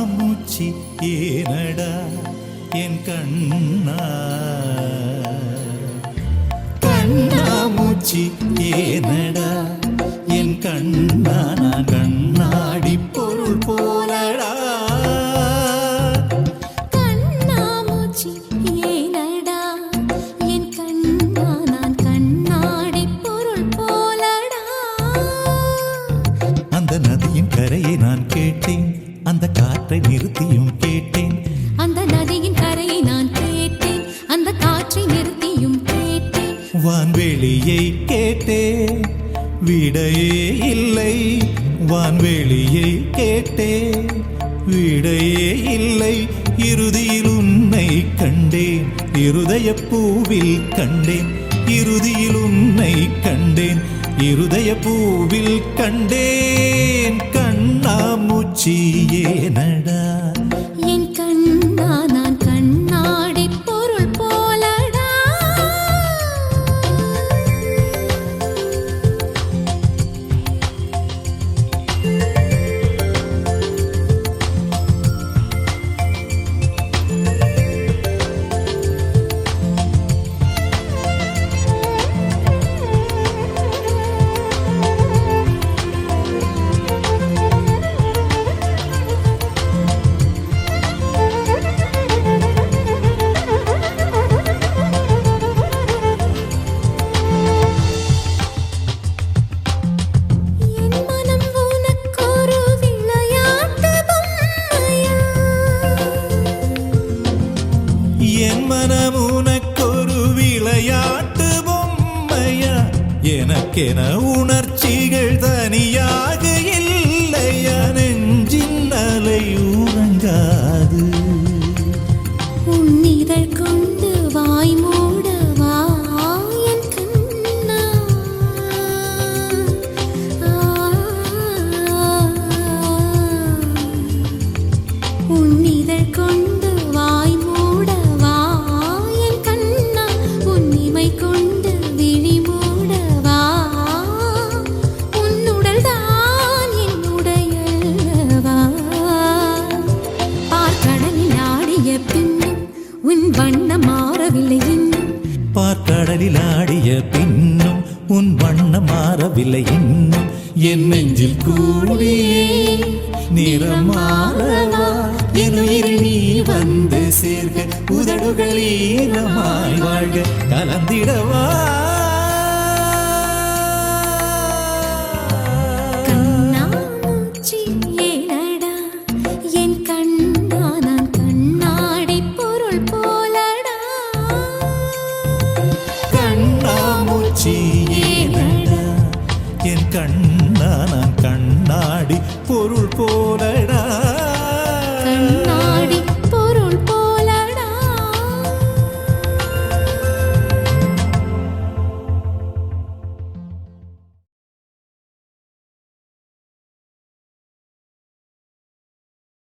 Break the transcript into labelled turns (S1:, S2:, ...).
S1: கண்ணாமூச்சி ஏனடா என் கண்ணா கண்ணாமூச்சி ஏனடா என் கண்ணா நான் கண்ணாடி பொருள் போலடா
S2: கண்ணாமூச்சி ஏனடா என் கண்ணா நான் கண்ணாடி பொருள் போலடா
S1: அந்த நதியின் கரையை நான் கேட்டேன் அந்த காற்றை நிறுத்தியும் கேட்டேன்
S2: அந்த நதியின் கரையை நான் கேட்டேன் அந்த காற்றை நிறுத்தியும் கேட்டேன்
S1: வான்வெளியை கேட்டேன் விடையே இல்லை வான்வெளியை கேட்டேன் விடையே இல்லை இறுதியில் உன்னை கண்டேன் இருதய பூவில் கண்டேன் இறுதியில் உன்னை கண்டேன் இருதய பூவில் கண்டேன் கண்ணாமூச்சி ஏனடா
S2: என் கண்ணா நான் கண்ணாடி பொருள் போலடா
S1: என் மனம் உனக்கொரு விளையாட்டு பொம்மையா எனக்கென உணர்ச்சிகள் தனியாக இல்லையா நெஞ்சின் அலை உறங்காது
S2: உன்னிதழ் கொண்டு வாய் மூடவா என் கண்ணா உன்னிதழ் கொண்டு வாய் மூடவா என் கண்ணா உன்னிமை கொண்டு விழி மூடவா உன்னுடல் தான் என்னுடையவா பார்க்கடலில் ஆடிய பின்னும் உன் வண்ணம் மாறவில்லை இன்னும்
S1: பார்க்கடலில் ஆடிய பின்னும் உன் வண்ணம் மாறவில்லை இன்னும் என் நெஞ்சில் கூடியே நிறம் மாறவா என் உயிரில் நீ வந்து சேர்க உதடுகள் ஈரமாய் வாழ்க கலந்திடவா
S2: கண்ணாமூச்சி ஏனடா என் கண்ணா நான் கண்ணாடி பொருள் போலடா
S1: கண்ணாமூச்சி ஏனடா என் கண்ணா நான் கண்ணாடி